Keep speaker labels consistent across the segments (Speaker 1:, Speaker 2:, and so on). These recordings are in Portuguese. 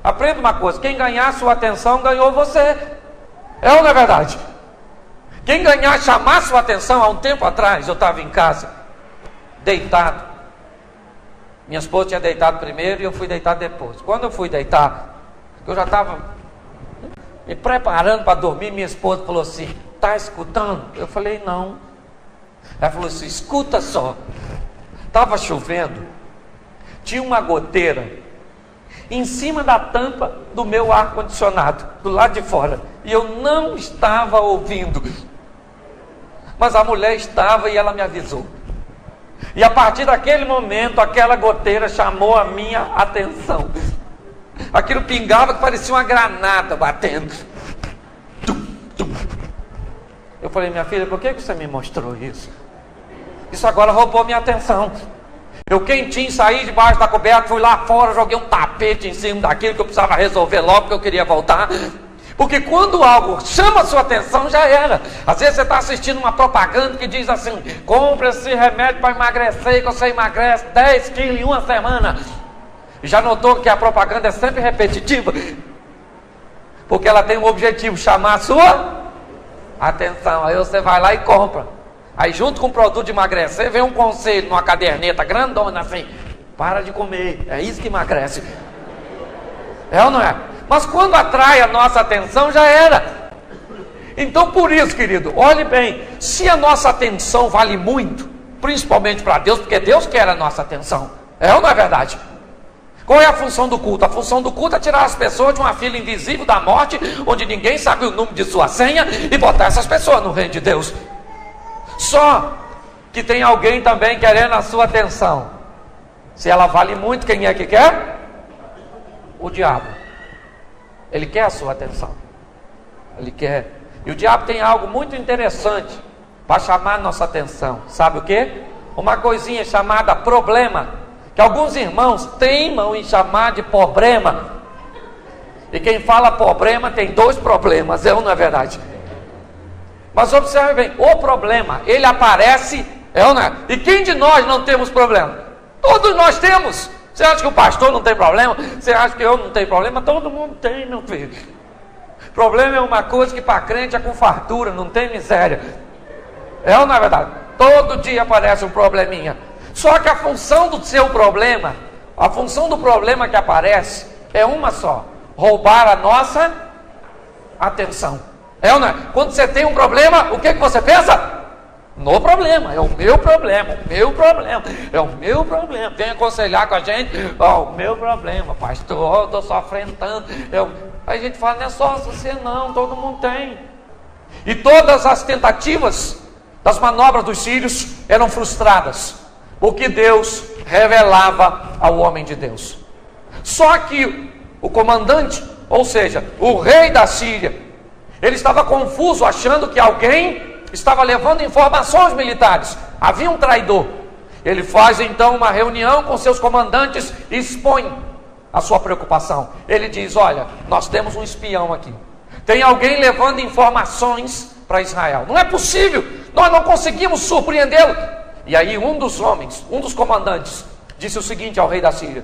Speaker 1: Aprenda uma coisa: quem ganhar sua atenção, ganhou você. É ou não é verdade? Quem ganhar, chamar sua atenção. Há um tempo atrás, eu estava em casa, deitado. Minha esposa tinha deitado primeiro e eu fui deitar depois. Quando eu fui deitar, eu já estava me preparando para dormir, minha esposa falou assim: está escutando? Eu falei: não. Ela falou assim: escuta só. Estava chovendo, tinha uma goteira em cima da tampa do meu ar-condicionado, do lado de fora, e eu não estava ouvindo, mas a mulher estava e ela me avisou. E a partir daquele momento, aquela goteira chamou a minha atenção. Aquilo pingava que parecia uma granada batendo. Eu falei: minha filha, por que você me mostrou isso? Isso agora roubou minha atenção. Eu quentinho, saí debaixo da coberta, fui lá fora, joguei um tapete em cima daquilo que eu precisava resolver logo, porque eu queria voltar. Porque quando algo chama a sua atenção, já era. Às vezes você está assistindo uma propaganda que diz assim: compre esse remédio para emagrecer, que você emagrece 10 quilos em uma semana. Já notou que a propaganda é sempre repetitiva? Porque ela tem um objetivo: chamar a sua atenção. Aí você vai lá e compra. Aí junto com o produto de emagrecer, vem um conselho numa caderneta grandona assim: para de comer, é isso que emagrece. É ou não é? Mas quando atrai a nossa atenção, já era. Então por isso, querido, olhe bem, se a nossa atenção vale muito, principalmente para Deus, porque Deus quer a nossa atenção, é ou não é verdade? Qual é a função do culto? A função do culto é tirar as pessoas de uma fila invisível da morte, onde ninguém sabe o número de sua senha, e botar essas pessoas no reino de Deus. Só que tem alguém também querendo a sua atenção. Se ela vale muito, quem é que quer? O diabo. Ele quer a sua atenção. Ele quer. E o diabo tem algo muito interessante para chamar a nossa atenção. Sabe o que? Uma coisinha chamada problema, que alguns irmãos teimam em chamar de problema. E quem fala problema tem dois problemas, é ou não é verdade? Mas observe bem, o problema, ele aparece, é ou não é? E quem de nós não temos problema? Todos nós temos. Você acha que o pastor não tem problema? Você acha que eu não tenho problema? Todo mundo tem, meu filho. Problema é uma coisa que para crente é com fartura, não tem miséria. É ou não é verdade? Todo dia aparece um probleminha. Só que a função do seu problema, a função do problema que aparece é uma só: roubar a nossa atenção. É ou não é? Quando você tem um problema, o que você pensa? No problema, é o meu problema, o meu problema, é o meu problema. Vem aconselhar com a gente: ó, o meu problema, pastor, eu estou sofrendo tanto. Aí a gente fala: não é só você não, todo mundo tem. E todas as tentativas das manobras dos sírios eram frustradas, porque Deus revelava ao homem de Deus. Só que o comandante, ou seja, o rei da Síria, ele estava confuso, achando que alguém estava levando informações militares. Havia um traidor. Ele faz então uma reunião com seus comandantes e expõe a sua preocupação. Ele diz: olha, nós temos um espião aqui. Tem alguém levando informações para Israel. Não é possível, nós não conseguimos surpreendê-lo. E aí um dos homens, um dos comandantes, disse o seguinte ao rei da Síria: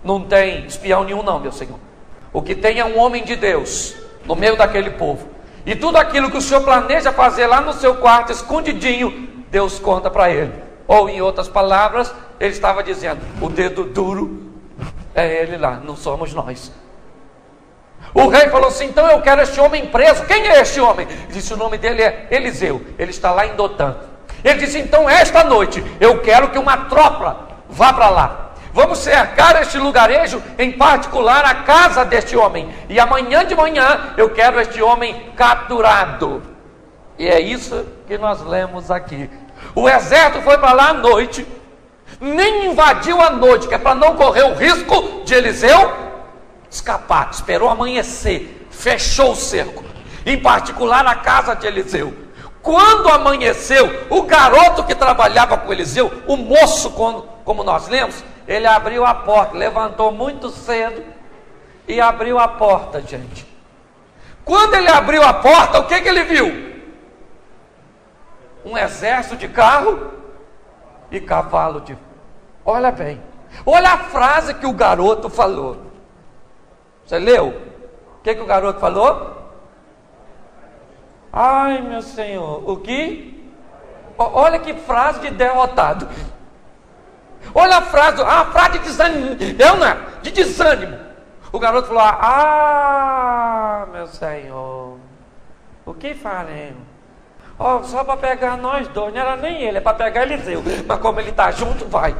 Speaker 1: não tem espião nenhum não, meu senhor. O que tem é um homem de Deus no meio daquele povo. E tudo aquilo que o senhor planeja fazer lá no seu quarto, escondidinho, Deus conta para ele. Ou em outras palavras, ele estava dizendo: o dedo duro é ele lá, não somos nós. O rei falou assim: então eu quero este homem preso. Quem é este homem? Ele disse: o nome dele é Eliseu, ele está lá em Dotã. Ele disse: então esta noite eu quero que uma tropa vá para lá. Vamos cercar este lugarejo, em particular a casa deste homem. E amanhã de manhã eu quero este homem capturado. E é isso que nós lemos aqui. O exército foi para lá à noite, nem invadiu à noite, que é para não correr o risco de Eliseu escapar. Esperou amanhecer, fechou o cerco, em particular a casa de Eliseu. Quando amanheceu, o garoto que trabalhava com Eliseu, o moço, como nós lemos, ele abriu a porta, levantou muito cedo e abriu a porta, gente. Quando ele abriu a porta, o que ele viu? Um exército de carro e cavalo de... Olha bem, olha a frase que o garoto falou: Você leu? O que o garoto falou? Ai, meu Senhor, o que? Olha que frase de derrotado. Olha a frase de desânimo. De desânimo. O garoto falou: ah, meu Senhor, o que faremos? Só para pegar nós dois. Não era nem ele, é para pegar Eliseu. Mas como ele está junto, vai.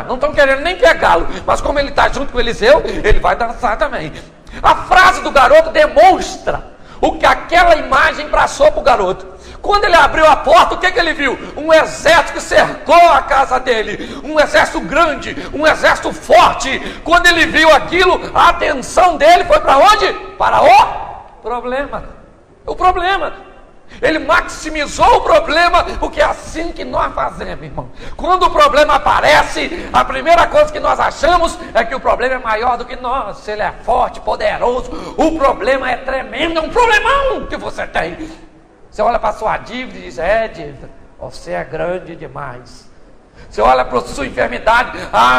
Speaker 1: Não estão querendo nem pegá-lo, mas como ele está junto com Eliseu, ele vai dançar também. A frase do garoto demonstra o que aquela imagem passou para o garoto. Quando ele abriu a porta, o que ele viu? Um exército que cercou a casa dele, um exército grande, um exército forte. Quando ele viu aquilo, a atenção dele foi para onde? Para o problema. O problema. Ele maximizou o problema, porque é assim que nós fazemos, irmão. Quando o problema aparece, a primeira coisa que nós achamos é que o problema é maior do que nós. Se ele é forte, poderoso, o problema é tremendo, é um problemão que você tem. Você olha para a sua dívida e diz: dívida, você é grande demais. Você olha para a sua enfermidade: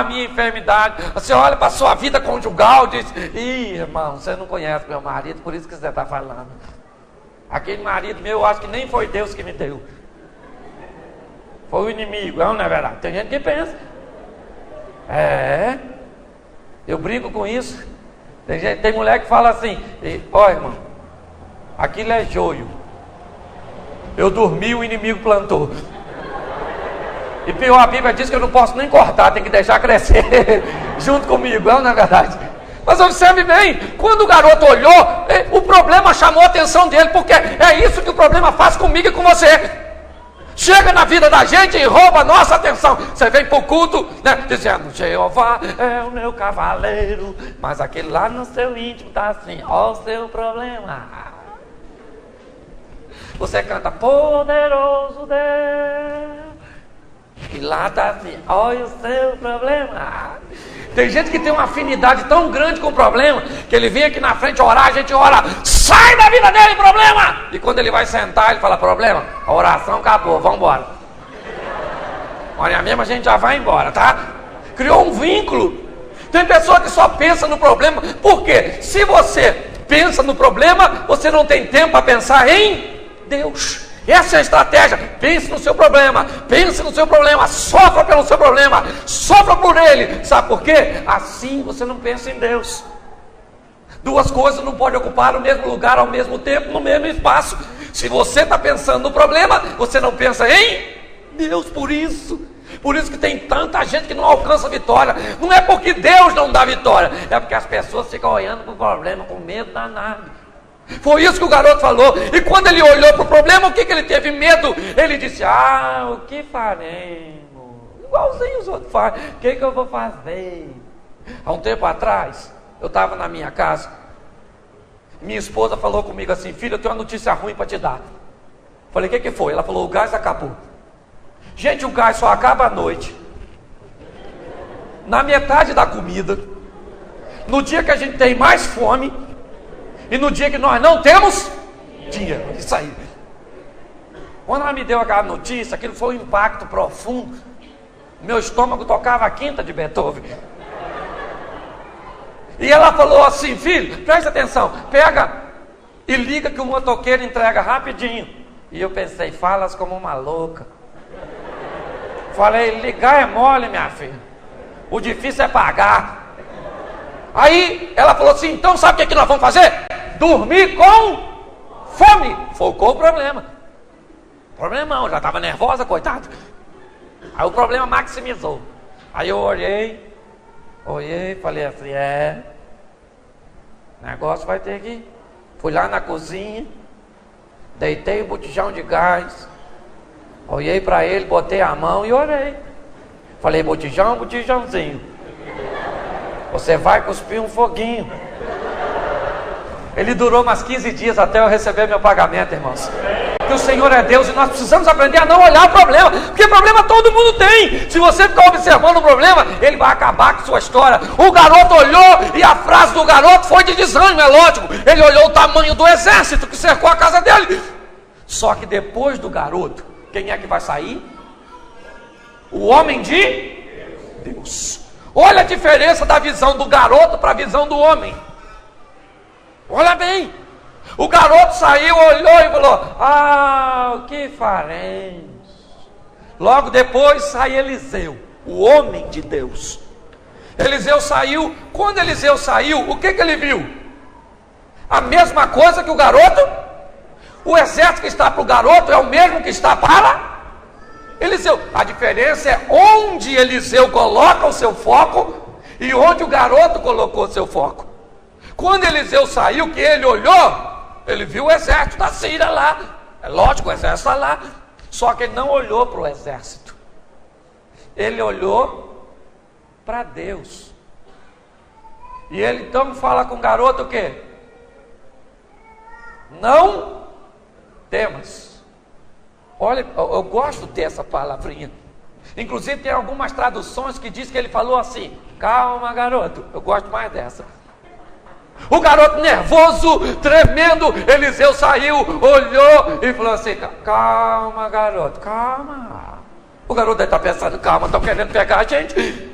Speaker 1: minha enfermidade. Você olha para a sua vida conjugal e diz: irmão, você não conhece meu marido, por isso que você está falando. Aquele marido meu, eu acho que nem foi Deus que me deu. Foi o inimigo, não é verdade? Tem gente que pensa. Eu brinco com isso. Tem mulher que fala assim: irmão, aquilo é joio. Eu dormi, o inimigo plantou. E pior, a Bíblia diz que eu não posso nem cortar, tem que deixar crescer junto comigo, não é verdade? Mas observe bem, quando o garoto olhou, o problema chamou a atenção dele, porque é isso que o problema faz comigo e com você. Chega na vida da gente e rouba a nossa atenção. Você vem para o culto, né, dizendo: Jeová é o meu cavaleiro, mas aquele lá no seu íntimo está assim: ó o seu problema. Você canta: poderoso Deus, e lá está assim: olha o seu problema. Tem gente que tem uma afinidade tão grande com o problema, que ele vem aqui na frente orar, a gente ora: sai da vida dele, problema! E quando ele vai sentar, ele fala: problema, a oração acabou, vamos embora. Olha mesmo, a gente já vai embora, tá? Criou um vínculo. Tem pessoa que só pensa no problema. Por quê? Se você pensa no problema, você não tem tempo para pensar em Deus. Essa é a estratégia. Pense no seu problema, sofra pelo seu problema, sofra por ele. Sabe por quê? Assim você não pensa em Deus. Duas coisas não podem ocupar o mesmo lugar ao mesmo tempo, no mesmo espaço. Se você está pensando no problema, você não pensa em Deus. Por isso que tem tanta gente que não alcança vitória. Não é porque Deus não dá vitória, é porque as pessoas ficam olhando para o problema com medo danado. Foi isso que o garoto falou. E quando ele olhou para o problema, o que ele teve medo? Ele disse: o que faremos? Igualzinho os outros fazem. O que eu vou fazer? Há um tempo atrás, eu estava na minha casa. Minha esposa falou comigo assim: filho, eu tenho uma notícia ruim para te dar. Falei: o que foi? Ela falou: o gás acabou. Gente, o gás só acaba à noite, na metade da comida, no dia que a gente tem mais fome e no dia que nós não temos dinheiro. Isso aí. Quando ela me deu aquela notícia, aquilo foi um impacto profundo. Meu estômago tocava a quinta de Beethoven. E ela falou assim: filho, presta atenção, pega e liga que o motoqueiro entrega rapidinho. E eu pensei: falas como uma louca. Falei: ligar é mole, minha filha, o difícil é pagar. Aí ela falou assim: então sabe o que nós vamos fazer? Dormir com fome. Focou o problema. Problemão, já estava nervosa, coitado. Aí o problema maximizou. Aí eu olhei, falei assim: negócio vai ter que ir. Fui lá na cozinha, deitei o botijão de gás, olhei para ele, botei a mão e orei. Falei: botijãozinho, você vai cuspir um foguinho. Ele durou mais 15 dias até eu receber meu pagamento, irmãos. Que o Senhor é Deus e nós precisamos aprender a não olhar o problema, porque problema todo mundo tem. Se você ficar observando o problema, ele vai acabar com sua história. O garoto olhou e a frase do garoto foi de desânimo, é lógico. Ele olhou o tamanho do exército que cercou a casa dele. Só que depois do garoto, quem é que vai sair? O homem de Deus. Olha a diferença da visão do garoto para a visão do homem. Olha bem. O garoto saiu, olhou e falou: ah, o que faremos? Logo depois sai Eliseu, o homem de Deus. Eliseu saiu. Quando Eliseu saiu, o que ele viu? A mesma coisa que o garoto. O exército que está para o garoto é o mesmo que está para Eliseu. A diferença é onde Eliseu coloca o seu foco e onde o garoto colocou o seu foco. Quando Eliseu saiu, que ele olhou, ele viu o exército da Síria lá. É lógico, o exército está lá. Só que ele não olhou para o exército. Ele olhou para Deus. E ele então fala com o garoto o quê? Não temas. Olha, eu gosto dessa palavrinha. Inclusive tem algumas traduções que diz que ele falou assim: calma, garoto. Eu gosto mais dessa. O garoto nervoso, tremendo, Eliseu saiu, olhou e falou assim: calma, garoto, calma. O garoto deve estar pensando: calma, estão querendo pegar a gente.